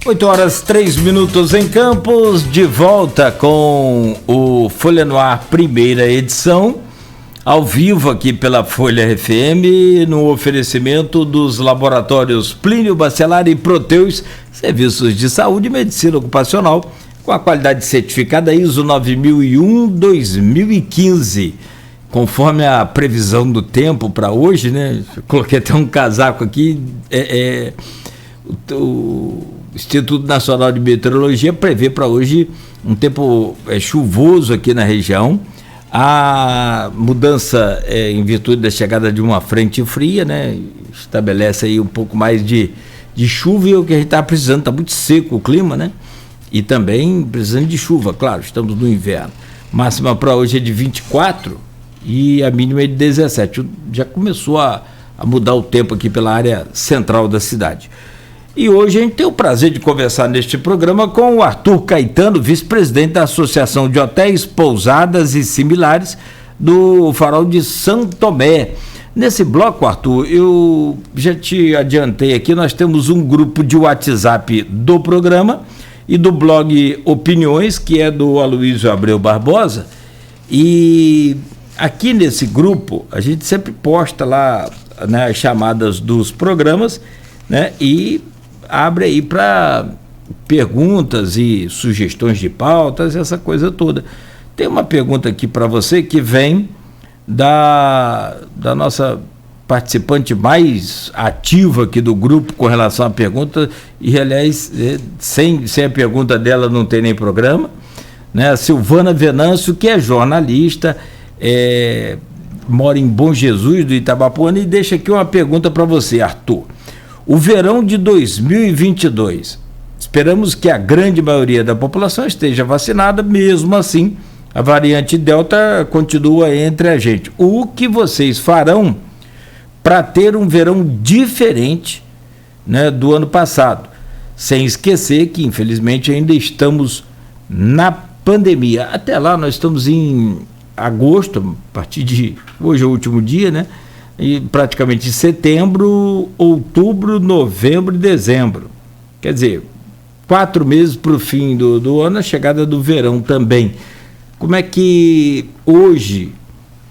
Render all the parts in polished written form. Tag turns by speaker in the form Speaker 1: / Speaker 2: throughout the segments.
Speaker 1: 8h03 em Campos, de volta com o Folha no Ar, primeira edição, ao vivo aqui pela Folha FM, no oferecimento dos laboratórios Plínio Bacelar e Proteus, serviços de saúde e medicina ocupacional, com a qualidade certificada ISO 9001-2015. Conforme a previsão do tempo para hoje, né? Coloquei até um casaco aqui, o Instituto Nacional de Meteorologia prevê para hoje um tempo chuvoso aqui na região. A mudança em virtude da chegada de uma frente fria, né? Estabelece aí um pouco mais de chuva, e o que a gente está precisando, está muito seco o clima, né? E também precisando de chuva, claro, estamos no inverno. Máxima para hoje é de 24 e a mínima é de 17. Já começou a mudar o tempo aqui pela área central da cidade. E hoje a gente tem o prazer de conversar neste programa com o Arthur Caetano, vice-presidente da Associação de Hotéis, Pousadas e Similares do Farol de São Tomé. Nesse bloco, Arthur, eu já te adiantei aqui, nós temos um grupo de WhatsApp do programa e do blog Opiniões, que é do Aloysio Abreu Barbosa, e aqui nesse grupo a gente sempre posta lá, né, as chamadas dos programas, né, e abre aí para perguntas e sugestões de pautas, essa coisa toda. Tem uma pergunta aqui para você que vem da nossa participante mais ativa aqui do grupo com relação à pergunta, e aliás, sem a pergunta dela não tem nem programa, né? A Silvana Venâncio, que é jornalista, mora em Bom Jesus do Itabapoana, e deixa aqui uma pergunta para você, Arthur. O verão de 2022, esperamos que a grande maioria da população esteja vacinada, mesmo assim, a variante Delta continua entre a gente. O que vocês farão para ter um verão diferente, né, do ano passado? Sem esquecer que, infelizmente, ainda estamos na pandemia. Até lá, nós estamos em agosto, a partir de hoje é o último dia, né? E praticamente setembro, outubro, novembro e dezembro. Quer dizer, 4 meses para o fim do ano, a chegada do verão também. Como é que hoje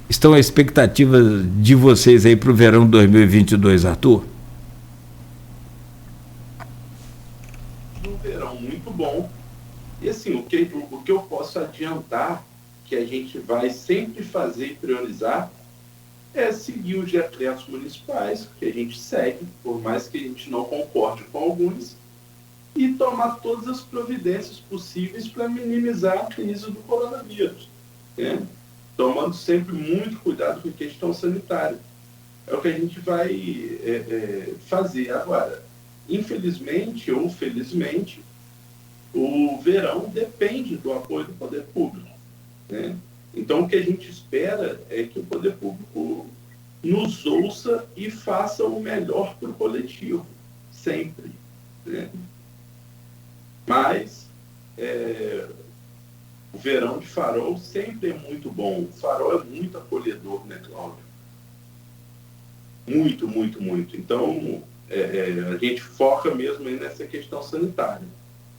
Speaker 1: estão as expectativas de vocês aí para o verão 2022, Arthur?
Speaker 2: Um verão muito bom. E assim, o que eu posso adiantar, que a gente vai sempre fazer e priorizar, é seguir os decretos municipais, que a gente segue, por mais que a gente não concorde com alguns, e tomar todas as providências possíveis para minimizar a crise do coronavírus, né? Tomando sempre muito cuidado com a questão sanitária. É o que a gente vai fazer. Agora, infelizmente ou felizmente, o verão depende do apoio do poder público, né? Então, o que a gente espera é que o poder público nos ouça e faça o melhor para o coletivo, sempre, né? Mas o verão de Farol sempre é muito bom. O Farol é muito acolhedor, né, Cláudio? Muito, muito, muito. Então, a gente foca mesmo aí nessa questão sanitária.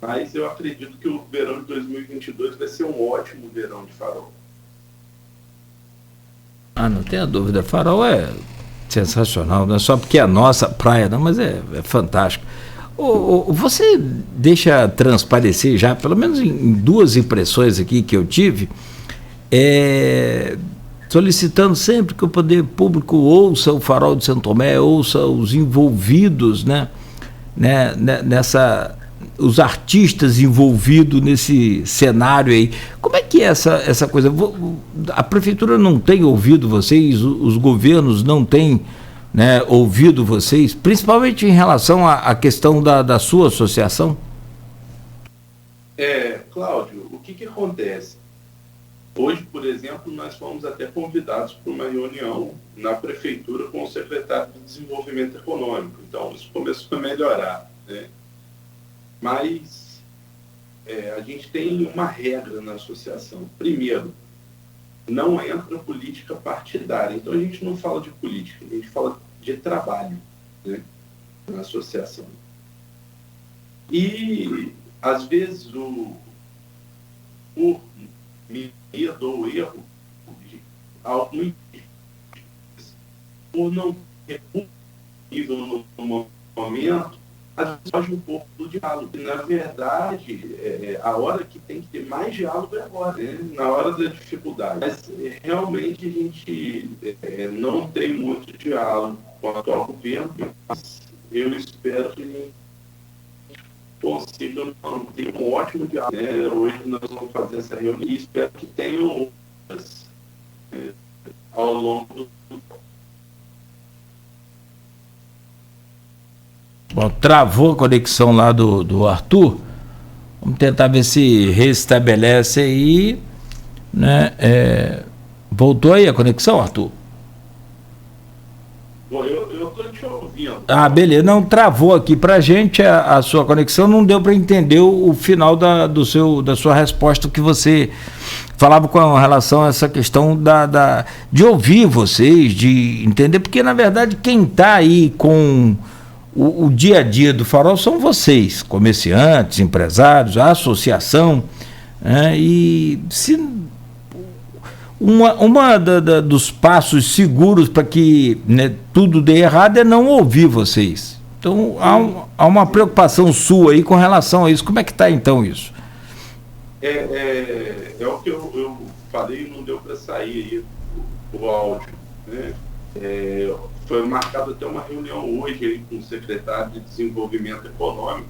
Speaker 2: Mas eu acredito que o verão de 2022 vai ser um ótimo verão de Farol.
Speaker 1: Não tenha dúvida, Farol é sensacional, não é só porque é a nossa praia, não, mas é fantástico. Você deixa transparecer já, pelo menos em 2 impressões aqui que eu tive, solicitando sempre que o poder público ouça o Farol de São Tomé, ouça os envolvidos, né, os artistas envolvidos nesse cenário aí. Como é que é essa coisa? A prefeitura não tem ouvido vocês, os governos não têm, né, ouvido vocês, principalmente em relação à questão da sua associação?
Speaker 2: Cláudio, o que acontece? Hoje, por exemplo, nós fomos até convidados para uma reunião na prefeitura com o secretário de Desenvolvimento Econômico. Então, isso começou a melhorar, né? Mas a gente tem uma regra na associação. Primeiro, não entra política partidária. Então, a gente não fala de política, a gente fala de trabalho, né, na associação. E, às vezes, por medo ou erro, alguns, por não ter recurso no momento, às vezes foge um pouco do diálogo. E, na verdade, a hora que tem que ter mais diálogo é agora, né? Na hora da dificuldade. Mas, realmente, a gente não tem muito diálogo com o atual governo, mas eu espero que consiga manter um ótimo diálogo, né? Hoje nós vamos fazer essa reunião e espero que tenham outras ao longo do...
Speaker 1: Bom, travou a conexão lá do Arthur. Vamos tentar ver se restabelece aí, né? Voltou aí a conexão, Arthur?
Speaker 2: Bom, eu estou te ouvindo.
Speaker 1: Ah, beleza. Não, travou aqui pra gente a sua conexão, não deu para entender o final da sua resposta que você falava com relação a essa questão de ouvir vocês, de entender, porque na verdade quem está aí com o dia a dia do Farol são vocês, comerciantes, empresários, a associação, né? E se dos passos seguros para que, né, tudo dê errado é não ouvir vocês. Então há uma preocupação sua aí com relação a isso. Como é que está então isso?
Speaker 2: É o que eu falei e não deu para sair aí o áudio, né? Foi marcado até uma reunião hoje aí com o secretário de Desenvolvimento Econômico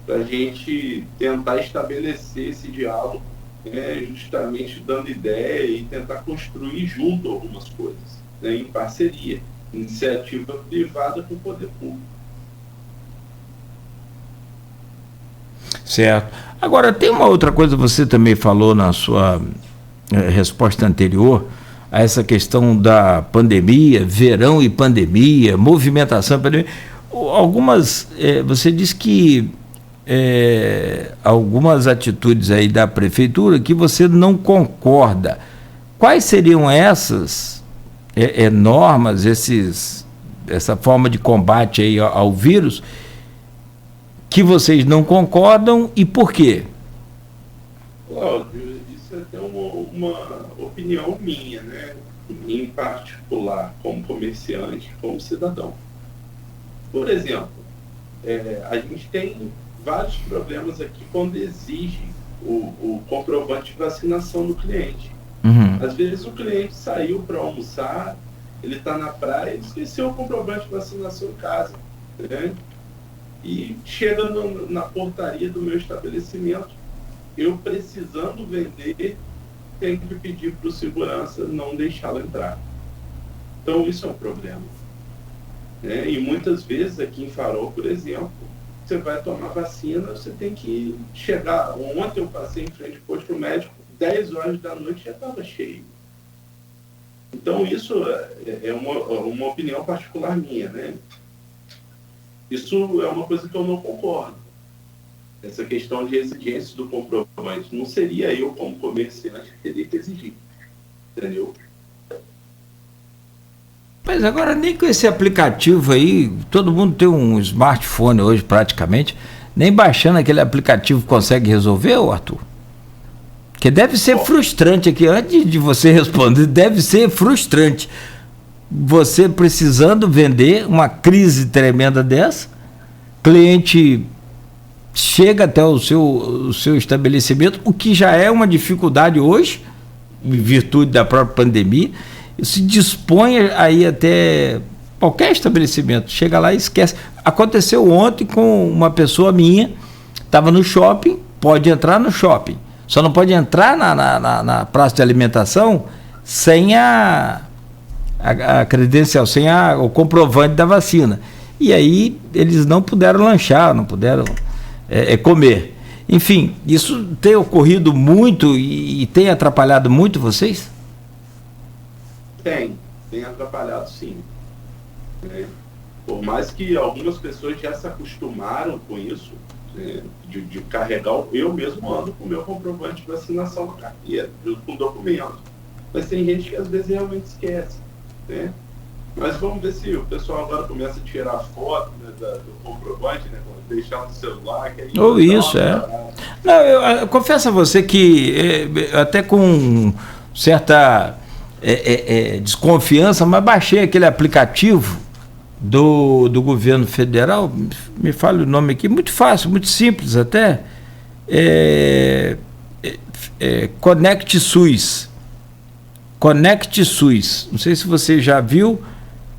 Speaker 2: para a gente tentar estabelecer esse diálogo, justamente dando ideia e tentar construir junto algumas coisas, né, em parceria, iniciativa privada com o poder público.
Speaker 1: Certo. Agora, tem uma outra coisa que você também falou na sua resposta anterior a essa questão da pandemia, verão e pandemia, movimentação, pandemia. Algumas, você disse que algumas atitudes aí da prefeitura que você não concorda. Quais seriam essas normas, essa forma de combate aí ao vírus que vocês não concordam e por quê?
Speaker 2: Cláudio, isso é até uma opinião minha, né? Em particular, como comerciante, como cidadão. Por exemplo, a gente tem vários problemas aqui quando exige o comprovante de vacinação do cliente.
Speaker 1: Uhum.
Speaker 2: Às vezes o cliente saiu para almoçar, ele está na praia e esqueceu o comprovante de vacinação em casa, né? E chega na portaria do meu estabelecimento, eu precisando vender, tenho que pedir para o segurança não deixá-lo entrar. Então isso é um problema, né? E muitas vezes aqui em Farol, por exemplo, você vai tomar vacina, você tem que chegar. Ontem eu passei em frente ao posto médico, 10 horas da noite já estava cheio. Então isso é uma opinião particular minha, né? Isso é uma coisa que eu não concordo. Essa questão de exigência do comprovante. Não seria eu, como comerciante, que teria que exigir. Entendeu?
Speaker 1: Mas agora nem com esse aplicativo aí, todo mundo tem um smartphone hoje praticamente, nem baixando aquele aplicativo consegue resolver, Arthur? Que deve ser frustrante aqui, antes de você responder, deve ser frustrante. Você precisando vender, uma crise tremenda dessa, cliente chega até o seu estabelecimento, o que já é uma dificuldade hoje, em virtude da própria pandemia, se dispõe aí até qualquer estabelecimento, chega lá e esquece. Aconteceu ontem com uma pessoa minha, estava no shopping, pode entrar no shopping, só não pode entrar na praça de alimentação sem a credencial, sem o comprovante da vacina. E aí eles não puderam lanchar, não puderam comer. Enfim, isso tem ocorrido muito e tem atrapalhado muito vocês?
Speaker 2: Tem atrapalhado sim. Por mais que algumas pessoas já se acostumaram com isso, de carregar, eu mesmo ando com o meu comprovante de vacinação na carteira, junto com o documento. Mas tem gente que às vezes realmente esquece, né? Mas vamos ver se o pessoal agora começa a tirar foto, né, do comprovante, né, deixar no celular. Que aí
Speaker 1: Ou isso, é. Não, eu confesso a você que até com certa desconfiança, mas baixei aquele aplicativo do governo federal, me fala o nome aqui, muito fácil, muito simples até, Conect SUS. Conect SUS. Não sei se você já viu,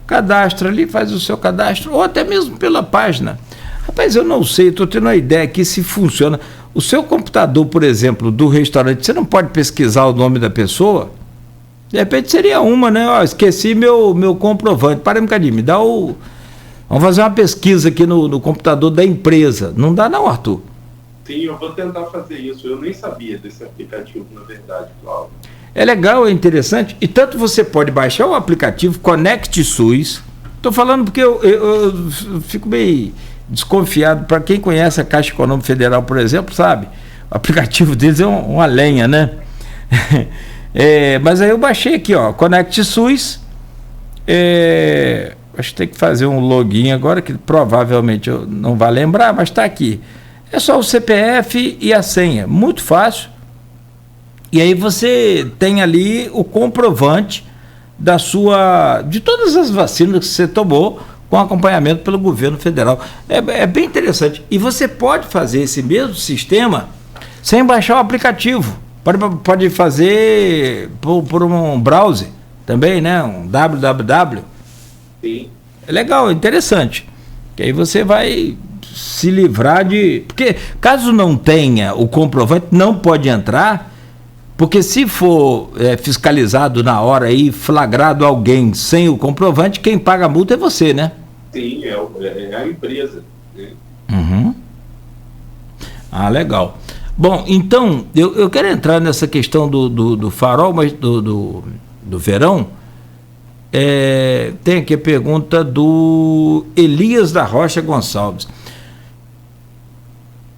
Speaker 1: cadastra ali, faz o seu cadastro, ou até mesmo pela página. Rapaz, eu não sei, estou tendo uma ideia aqui se funciona. O seu computador, por exemplo, do restaurante, você não pode pesquisar o nome da pessoa? De repente seria uma, né? Ó, esqueci meu comprovante. Para um bocadinho, me dá o... Vamos fazer uma pesquisa aqui no computador da empresa. Não dá não, Arthur?
Speaker 2: Sim, eu vou tentar fazer isso. Eu nem sabia desse aplicativo, na verdade, Cláudio.
Speaker 1: É legal, é interessante. E tanto você pode baixar o aplicativo Conect SUS. Estou falando porque eu fico meio desconfiado. Para quem conhece a Caixa Econômica Federal, por exemplo, sabe? O aplicativo deles é uma lenha, né? Mas aí eu baixei aqui, ó, Conect SUS. Acho que tem que fazer um login agora, que provavelmente eu não vai lembrar, mas está aqui. É só o CPF e a senha, muito fácil. E aí você tem ali o comprovante de todas as vacinas que você tomou, com acompanhamento pelo governo federal. É bem interessante. E você pode fazer esse mesmo sistema sem baixar o aplicativo. Pode fazer por um browser também, né? Um www.
Speaker 2: Sim.
Speaker 1: É legal, é interessante. Que aí você vai se livrar de... Porque caso não tenha o comprovante, não pode entrar, porque se for fiscalizado na hora aí, flagrado alguém sem o comprovante, quem paga a multa é você, né?
Speaker 2: Sim, é a empresa. Né?
Speaker 1: Uhum. Ah, legal. Bom, então, eu quero entrar nessa questão do farol, mas do verão. Tem aqui a pergunta do Elias da Rocha Gonçalves.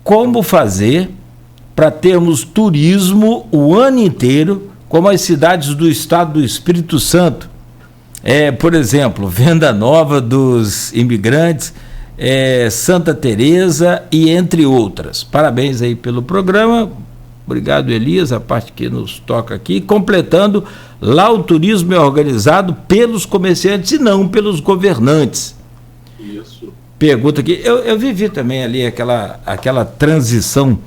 Speaker 1: Como fazer para termos turismo o ano inteiro, como as cidades do estado do Espírito Santo? Por exemplo, Venda Nova dos Imigrantes, Santa Teresa e entre outras. Parabéns aí pelo programa. Obrigado, Elias, a parte que nos toca aqui. Completando, lá o turismo é organizado pelos comerciantes e não pelos governantes.
Speaker 2: Isso.
Speaker 1: Pergunta aqui, eu vivi também ali aquela transição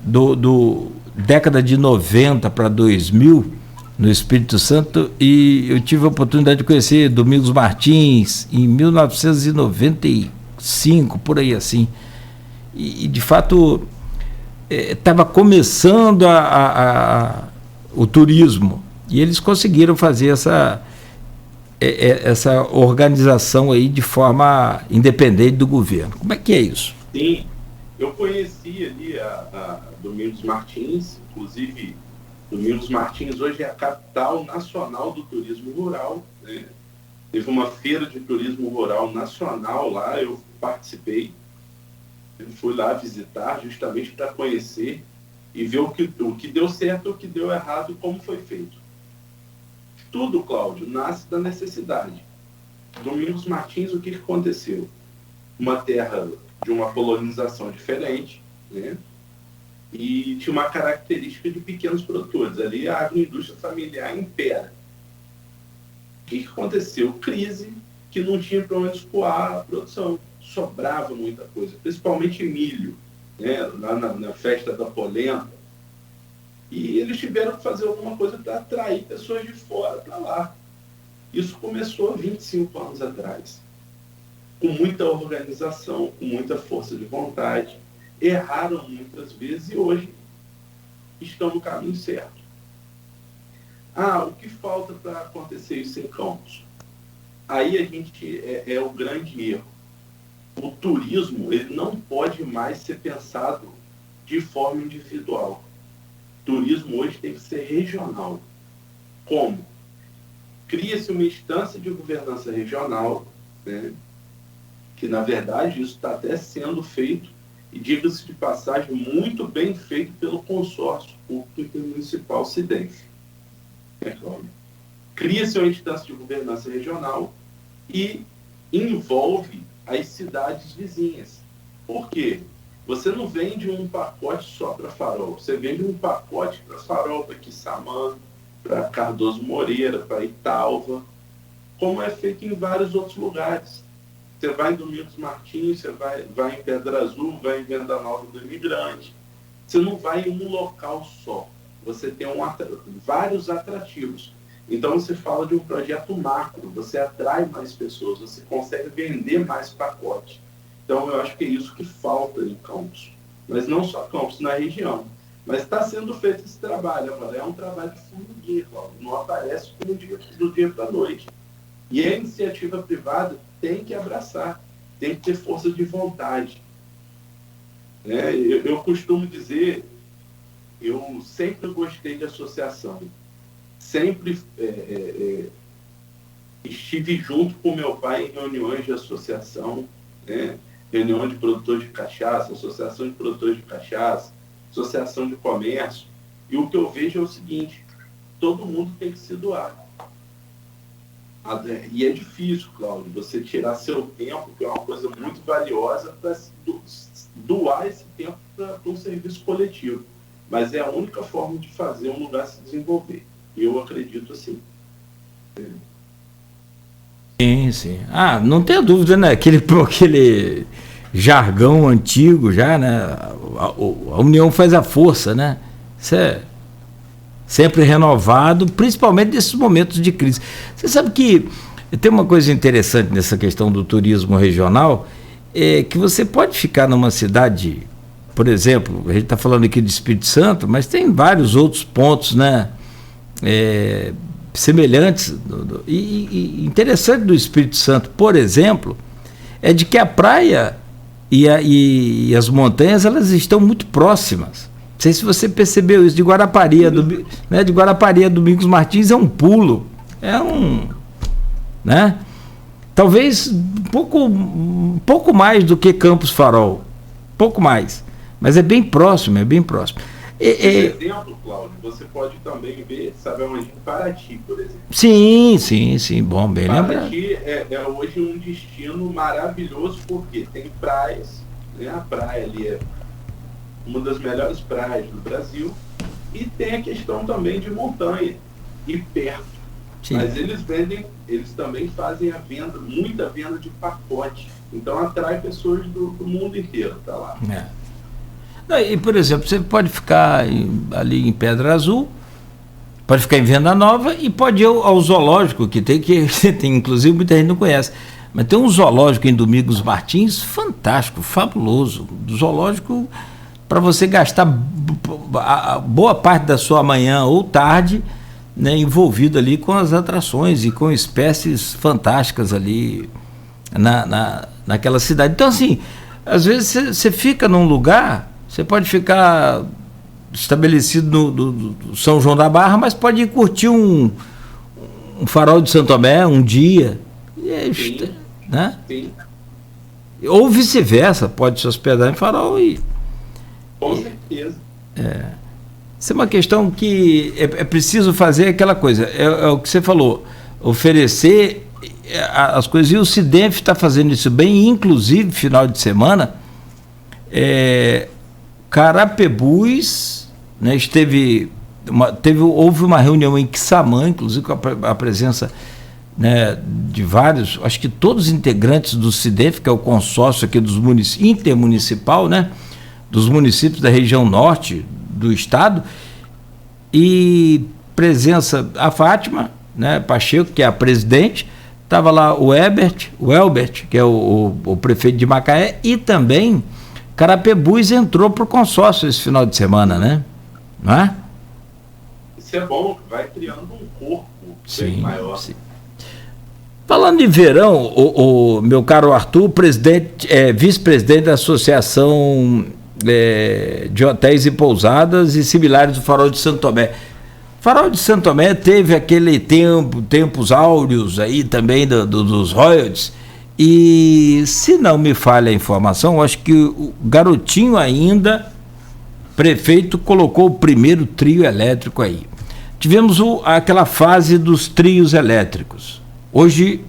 Speaker 1: do década de 90 para 2000 no Espírito Santo, e eu tive a oportunidade de conhecer Domingos Martins em 1995, por aí assim. E de fato estava começando o turismo, e eles conseguiram fazer essa organização aí de forma independente do governo. Como é que é isso?
Speaker 2: Sim, eu conheci ali a Domingos Martins, inclusive Domingos Martins hoje é a capital nacional do turismo rural, né? Teve uma feira de turismo rural nacional lá, eu participei, eu fui lá visitar justamente para conhecer e ver o que deu certo, o que deu errado e como foi feito. Tudo, Cláudio, nasce da necessidade. Domingos Martins, o que aconteceu? Uma terra de uma colonização diferente, né? E tinha uma característica de pequenos produtores. Ali a agroindústria familiar impera. O que aconteceu? Crise, que não tinha para onde escoar a produção. Sobrava muita coisa, principalmente milho, né? Lá na festa da polenta. E eles tiveram que fazer alguma coisa para atrair pessoas de fora para lá. Isso começou há 25 anos atrás. Com muita organização, com muita força de vontade. Erraram muitas vezes e hoje estão no caminho certo. O que falta para acontecer isso em Campos? Aí a gente é o grande erro. O turismo ele não pode mais ser pensado de forma individual. O turismo hoje tem que ser regional. Como? Cria-se uma instância de governança regional, né? Que na verdade isso está até sendo feito, e diga-se de passagem, muito bem feito pelo consórcio público e municipal SIDENF. Cria-se uma instância de governança regional e envolve as cidades vizinhas. Por quê? Você não vende um pacote só para Farol, você vende um pacote para Farol, para Quissamã, para Cardoso Moreira, para Italva, como é feito em vários outros lugares. Você vai em Domingos Martins, você vai em Pedra Azul, vai em Venda Nova do Imigrante. Você não vai em um local só. Você tem vários atrativos. Então você fala de um projeto macro, você atrai mais pessoas, você consegue vender mais pacote. Então eu acho que é isso que falta em Campos. Mas não só Campos, na região. Mas está sendo feito esse trabalho. Agora é um trabalho de formiguinha, não aparece do dia para a noite. E a iniciativa privada tem que abraçar, tem que ter força de vontade. Eu costumo dizer, eu sempre gostei de associação, sempre estive junto com meu pai em reuniões de associação, reunião de produtores de cachaça, associação de produtores de cachaça, associação de comércio, e o que eu vejo é o seguinte: todo mundo tem que se doar. E é difícil, Cláudio, você tirar seu tempo, que é uma coisa muito valiosa, para doar esse tempo para um serviço coletivo. Mas é a única forma de fazer um lugar se desenvolver. Eu acredito assim.
Speaker 1: Sim, sim. Não tenha dúvida, né? Aquele jargão antigo já, né? A união faz a força, né? Isso é sempre renovado, principalmente nesses momentos de crise. Você sabe que tem uma coisa interessante nessa questão do turismo regional, que você pode ficar numa cidade, por exemplo, a gente está falando aqui de Espírito Santo, mas tem vários outros pontos, né, semelhantes. E interessante do Espírito Santo, por exemplo, é de que a praia e as montanhas, elas estão muito próximas. Não sei se você percebeu isso, de Guarapari a Domingos Martins é um pulo, né? Talvez um pouco mais do que Campos Farol, pouco mais, mas é bem próximo, Por
Speaker 2: exemplo, Cláudio, você pode também ver, sabe onde? Paraty, por exemplo.
Speaker 1: Sim, bom, bem lembrado.
Speaker 2: Paraty é hoje um destino maravilhoso, porque tem praias, né? A praia ali é uma das melhores praias do Brasil, e tem a questão também de montanha, e perto. Sim. Mas eles também fazem muita venda de pacote, então atrai pessoas do mundo inteiro, tá lá.
Speaker 1: E, por exemplo, você pode ficar ali em Pedra Azul, pode ficar em Venda Nova e pode ir ao zoológico, que tem, inclusive muita gente não conhece, mas tem um zoológico em Domingos Martins fantástico, fabuloso, zoológico para você gastar boa parte da sua manhã ou tarde, né, envolvido ali com as atrações e com espécies fantásticas ali naquela cidade. Então, assim, às vezes você fica num lugar, você pode ficar estabelecido no São João da Barra, mas pode ir curtir um Farol de Santo Tomé um dia,
Speaker 2: Sim.
Speaker 1: Né?
Speaker 2: Sim.
Speaker 1: Ou vice-versa, pode se hospedar em Farol e...
Speaker 2: Com certeza.
Speaker 1: Isso é uma questão que é preciso fazer aquela coisa, é o que você falou, oferecer as coisas, e o Cidenf está fazendo isso bem, inclusive final de semana, Carapebus, né, houve uma reunião em Quissamã, inclusive com a presença, né, de vários, acho que todos os integrantes do Cidenf, que é o consórcio aqui dos intermunicipal, né, dos municípios da região norte do estado, e presença a Fátima, né, Pacheco, que é a presidente, estava lá o Elbert, que é o prefeito de Macaé, e também Carapebus entrou para o consórcio esse final de semana, né? Não é?
Speaker 2: Isso é bom, vai criando um corpo bem maior. Sim.
Speaker 1: Falando de verão, o meu caro Arthur, vice-presidente da Associação de Hotéis e Similares do Farol de Santo Tomé. Farol de Santo Tomé teve aquele tempos áureos aí também dos royalties, e se não me falha a informação, acho que o Garotinho ainda, prefeito, colocou o primeiro trio elétrico aí. Tivemos aquela fase dos trios elétricos. Hoje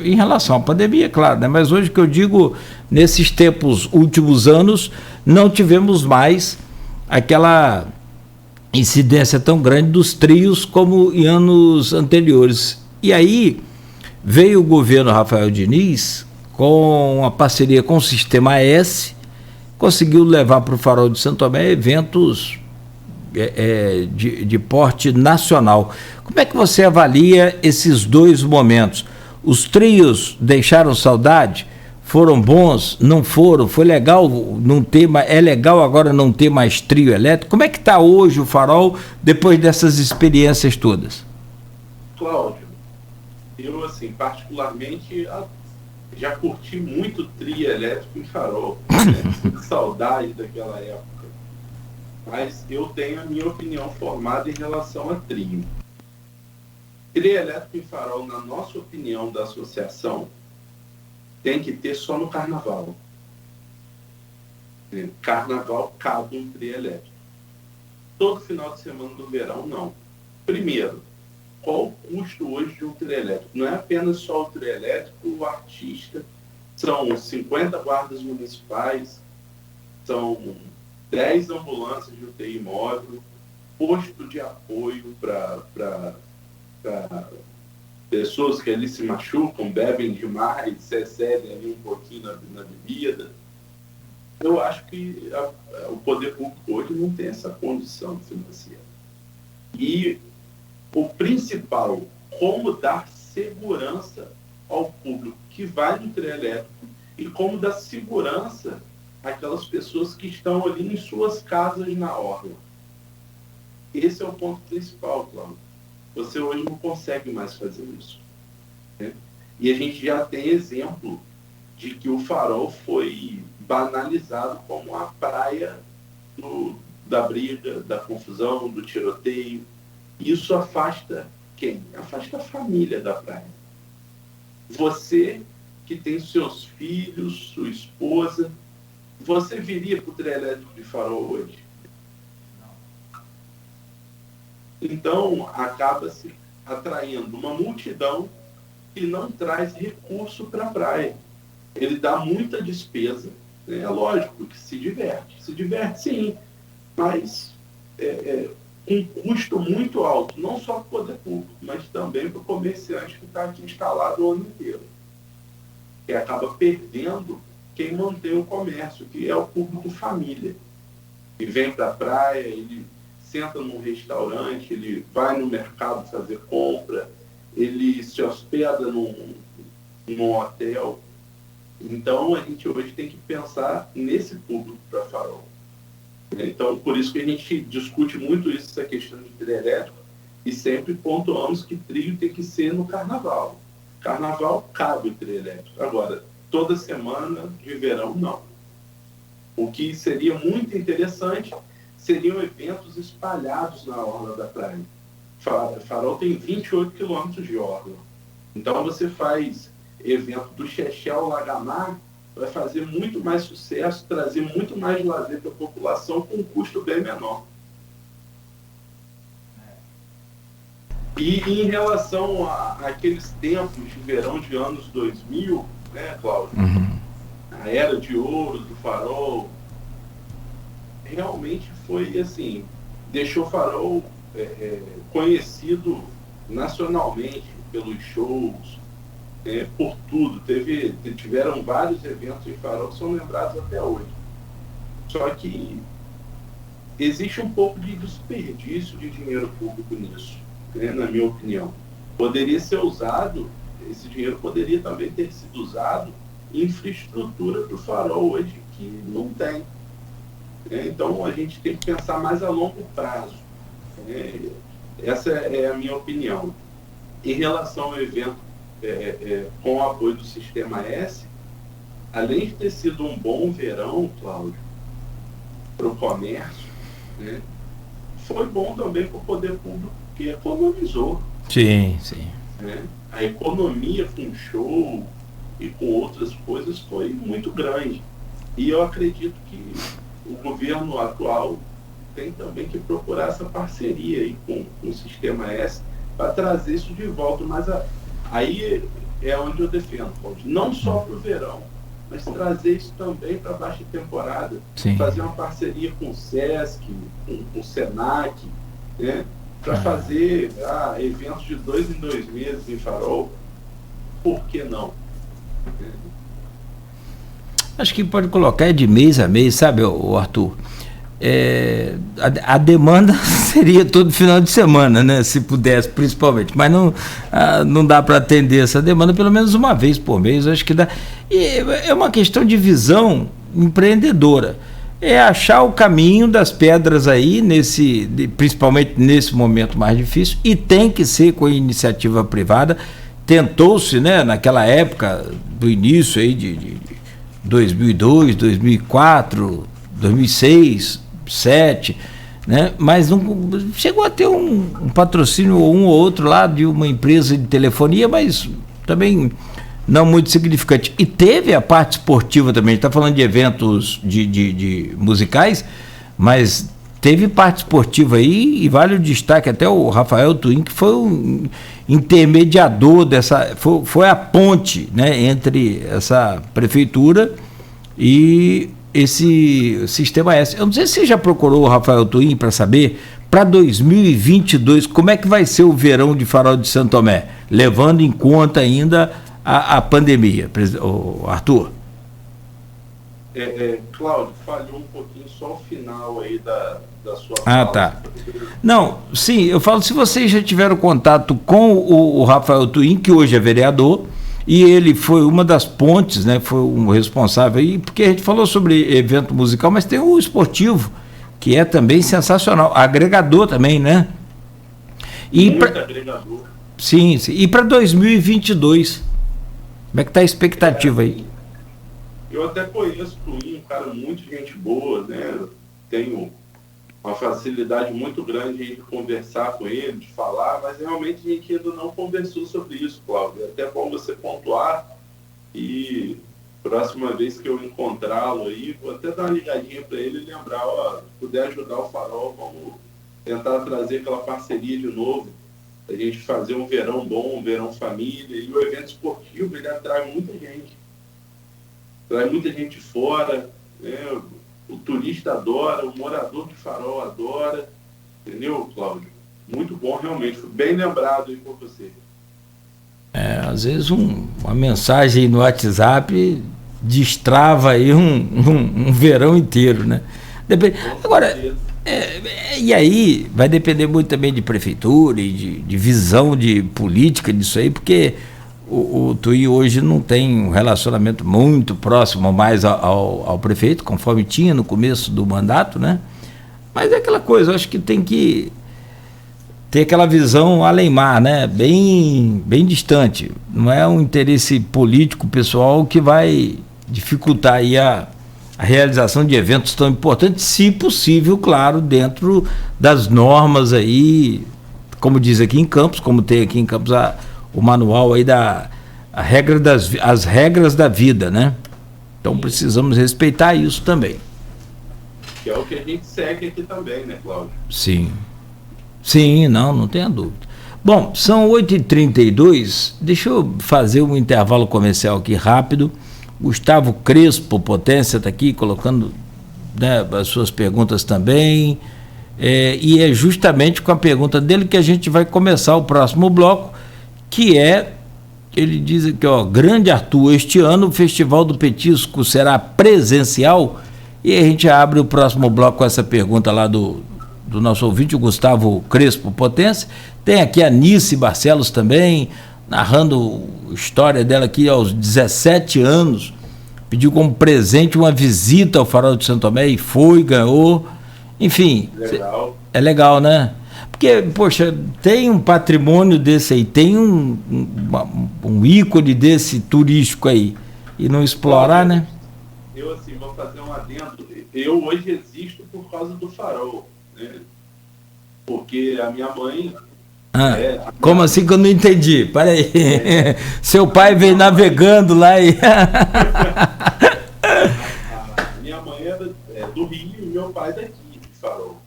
Speaker 1: em relação à pandemia, claro, né? Mas hoje que eu digo, nesses tempos, últimos anos, não tivemos mais aquela incidência tão grande dos trios como em anos anteriores. E aí veio o governo Rafael Diniz com uma parceria com o Sistema S, conseguiu levar para o Farol de Santo Tomé eventos de porte nacional. Como é que você avalia esses dois momentos? Os trios deixaram saudade? Foram bons? Não foram? Foi legal não ter, é legal agora não ter mais trio elétrico? Como é que está hoje o Farol depois dessas experiências todas?
Speaker 2: Cláudio, eu assim, particularmente já curti muito trio elétrico em Farol, né? Saudade daquela época. Mas eu tenho a minha opinião formada em relação a trio. Trio elétrico em Farol, na nossa opinião da associação, tem que ter só no carnaval. Carnaval cabe um trio elétrico. Todo final de semana do verão, não. Primeiro, qual o custo hoje de um trio elétrico? Não é apenas só o trio elétrico, o artista. São 50 guardas municipais, são 10 ambulâncias de UTI móvel, posto de apoio para pessoas que ali se machucam, bebem demais, se excedem ali um pouquinho na bebida. Eu acho que o poder público hoje não tem essa condição financeira. E o principal, como dar segurança ao público que vai no trio elétrico e como dar segurança àquelas pessoas que estão ali em suas casas na orla. Esse é o ponto principal, Cláudio. Você hoje não consegue mais fazer isso, né? E a gente já tem exemplo de que o Farol foi banalizado como a praia da briga, da confusão, do tiroteio. Isso afasta quem? Afasta a família da praia. Você que tem seus filhos, sua esposa, você viria para o trio elétrico de Farol hoje? Então, acaba-se atraindo uma multidão que não traz recurso para a praia. Ele dá muita despesa, né? É lógico que se diverte sim, mas com um custo muito alto, não só para o poder público, mas também para o comerciante que está aqui instalado o ano inteiro, que acaba perdendo quem mantém o comércio, que é o público família, que vem para a praia, ele senta num restaurante, ele vai no mercado fazer compra, ele se hospeda num hotel. Então, a gente hoje tem que pensar nesse público para Farol. Então, por isso que a gente discute muito isso, essa questão de trio elétrico, e sempre pontuamos que trio tem que ser no carnaval. Carnaval cabe o trio elétrico. Agora, toda semana de verão, não. O que seria muito interessante seriam eventos espalhados na orla da praia. Farol tem 28 quilômetros de orla. Então você faz evento do Xexé ao Lagamar, vai fazer muito mais sucesso, trazer muito mais lazer para a população com um custo bem menor. E em relação àqueles tempos de verão de anos 2000, né, Cláudio?
Speaker 1: Uhum.
Speaker 2: A era de ouro do Farol, realmente foi assim, deixou o Farol conhecido nacionalmente pelos shows, por tudo. Tiveram vários eventos em Farol que são lembrados até hoje. Só que existe um pouco de desperdício de dinheiro público nisso, né, na minha opinião. Poderia ser usado, esse dinheiro poderia também ter sido usado em infraestrutura do Farol hoje que não tem. Então, a gente tem que pensar mais a longo prazo. Essa é a minha opinião. Em relação ao evento com o apoio do Sistema S, além de ter sido um bom verão, Cláudio, para o comércio, né, foi bom também para o poder público, que economizou.
Speaker 1: Sim, sim.
Speaker 2: A economia com show e com outras coisas foi muito grande. E eu acredito que o governo atual tem também que procurar essa parceria aí com o Sistema S para trazer isso de volta. Mas a Aí é onde eu defendo, não só para o verão, mas trazer isso também para a baixa temporada.
Speaker 1: Sim.
Speaker 2: Fazer uma parceria com o Sesc, com o Senac, né? Para fazer eventos de 2 em 2 meses em Farol. Por que não?
Speaker 1: Acho que pode colocar de mês a mês, sabe, Arthur? A demanda seria todo final de semana, né? Se pudesse, principalmente. Mas não dá para atender essa demanda pelo menos uma vez por mês. Acho que dá. E é uma questão de visão empreendedora. É achar o caminho das pedras aí, principalmente nesse momento mais difícil, e tem que ser com iniciativa privada. Tentou-se, né, naquela época do início aí de 2002, 2004, 2006, 2007, né? Mas não chegou a ter um patrocínio ou um ou outro lá de uma empresa de telefonia, mas também não muito significante. E teve a parte esportiva também. A gente está falando de eventos de musicais, mas teve parte esportiva aí, e vale o destaque até o Rafael Twin, que foi um intermediador foi a ponte, né, entre essa prefeitura e esse Sistema S. Eu não sei se você já procurou o Rafael Twin para saber, para 2022, como é que vai ser o verão de Farol de Santo Tomé, levando em conta ainda a pandemia, Arthur?
Speaker 2: Cláudio, falhou um pouquinho só o final aí da sua fala.
Speaker 1: Tá. Não, sim, eu falo, se vocês já tiveram contato com o Rafael Twin, que hoje é vereador, e ele foi uma das pontes, né, foi um responsável aí, porque a gente falou sobre evento musical, mas tem o esportivo, que é também sensacional, agregador também, né?
Speaker 2: Muito agregador.
Speaker 1: Sim, e para 2022, como é que está a expectativa aí?
Speaker 2: Eu até conheço o Twin, um cara muito gente boa, né? Tenho uma facilidade muito grande de conversar com ele, de falar, mas realmente a gente ainda não conversou sobre isso, Cláudio. É até bom você pontuar, e próxima vez que eu encontrá-lo aí, vou até dar uma ligadinha para ele e lembrar, se puder ajudar o Farol, vamos tentar trazer aquela parceria de novo, a gente fazer um verão bom, um verão família, e o evento esportivo, ele atrai muita gente. Traz muita gente fora, né? O turista adora, o morador de Farol adora, entendeu, Cláudio? Muito bom, realmente, bem lembrado aí por você.
Speaker 1: Às vezes uma mensagem no WhatsApp destrava aí um verão inteiro, né? Agora, e aí vai depender muito também de prefeitura e de visão de política disso aí, porque o Twin hoje não tem um relacionamento muito próximo mais ao prefeito, conforme tinha no começo do mandato, né? Mas é aquela coisa, eu acho que tem que ter aquela visão além-mar, né? Bem distante. Não é um interesse político pessoal que vai dificultar aí a realização de eventos tão importantes, se possível, claro, dentro das normas aí, como diz aqui em Campos, como tem aqui em Campos o manual aí as regras da vida, né? Então precisamos respeitar isso também.
Speaker 2: Que é o que a gente segue aqui também, né, Cláudio?
Speaker 1: Sim, não tenha dúvida. Bom, são 8h32, deixa eu fazer um intervalo comercial aqui rápido. Gustavo Crespo Potência está aqui colocando, né, as suas perguntas também, e é justamente com a pergunta dele que a gente vai começar o próximo bloco, que ele diz aqui, grande Arthur, este ano o Festival do Petisco será presencial? E a gente abre o próximo bloco com essa pergunta lá do nosso ouvinte, o Gustavo Crespo Potência. Tem aqui a Nice Barcelos também, narrando a história dela aqui aos 17 anos, pediu como presente uma visita ao Farol de Santo Tomé e ganhou, enfim,
Speaker 2: legal.
Speaker 1: É legal, né? Porque, poxa, tem um patrimônio desse aí, tem um ícone desse turístico aí, e não explorar, né?
Speaker 2: Eu, assim, vou fazer um adendo. Eu hoje existo por causa do Farol, né? Porque a minha mãe...
Speaker 1: como assim que eu não entendi? Peraí. Seu pai veio navegando lá e...
Speaker 2: Minha mãe é do Rio e meu pai daqui, de Farol.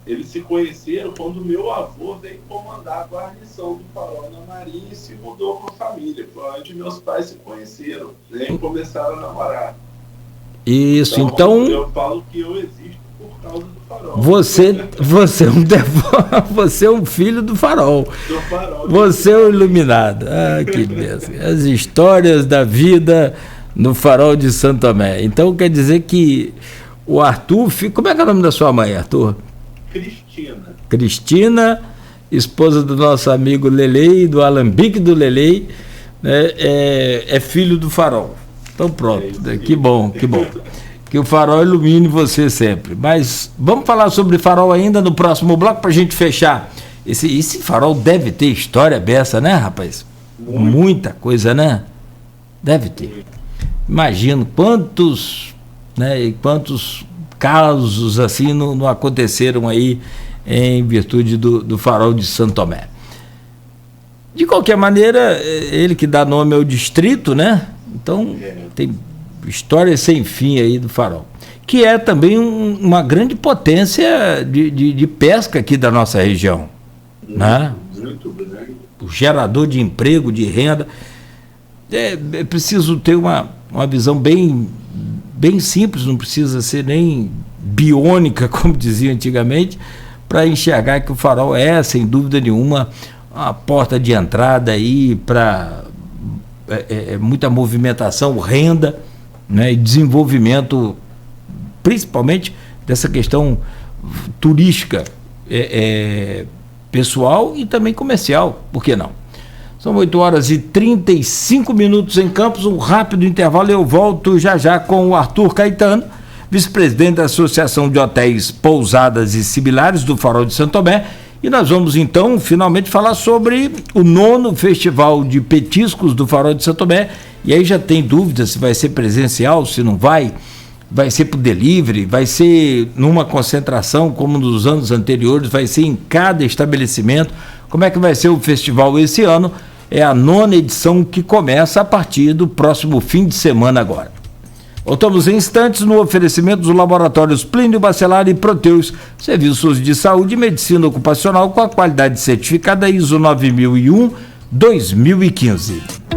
Speaker 2: Eles se conheceram quando meu avô veio comandar a guarnição do Farol na Marinha e se mudou com a família. Foi onde meus pais se conheceram, né, e começaram a namorar.
Speaker 1: Isso, então
Speaker 2: eu falo que eu existo por causa do Farol.
Speaker 1: Você é um filho do Farol.
Speaker 2: Do Farol.
Speaker 1: Você é o iluminado. Ah, que beleza. As histórias da vida no Farol de Santo Tomé. Então quer dizer que o Arthur, como é que é o nome da sua mãe, Arthur? Cristina, esposa do nosso amigo Lelei, do Alambique do Lelei, né, é filho do Farol. Então pronto, que bom. Que o Farol ilumine você sempre. Mas vamos falar sobre Farol ainda no próximo bloco para a gente fechar. Esse Farol deve ter história beça, né, rapaz? Muita coisa, né? Deve ter. Imagino quantos casos assim não aconteceram aí em virtude do Farol de Santo Tomé. De qualquer maneira, ele que dá nome ao distrito, né? Então tem história sem fim aí do Farol, que é também uma grande potência de pesca aqui da nossa região, né?
Speaker 2: Muito grande.
Speaker 1: O gerador de emprego, de renda. É preciso ter uma visão bem simples, não precisa ser nem biônica, como dizia antigamente, para enxergar que o Farol é, sem dúvida nenhuma, uma porta de entrada aí para muita movimentação, renda, né, e desenvolvimento, principalmente dessa questão turística, pessoal e também comercial, por que não? São 8h35 em Campos, um rápido intervalo, eu volto já com o Arthur Caetano, vice-presidente da Associação de Hotéis, Pousadas e Similares do Farol de Santo Tomé, e nós vamos então finalmente falar sobre o 9º Festival de Petiscos do Farol de Santo Tomé, e aí já tem dúvida se vai ser presencial, se não vai ser por delivery, vai ser numa concentração como nos anos anteriores, vai ser em cada estabelecimento. Como é que vai ser o festival esse ano? É a 9ª edição que começa a partir do próximo fim de semana agora. Voltamos em instantes no oferecimento dos laboratórios Plínio Bacelar e Proteus, serviços de saúde e medicina ocupacional com a qualidade certificada ISO 9001-2015.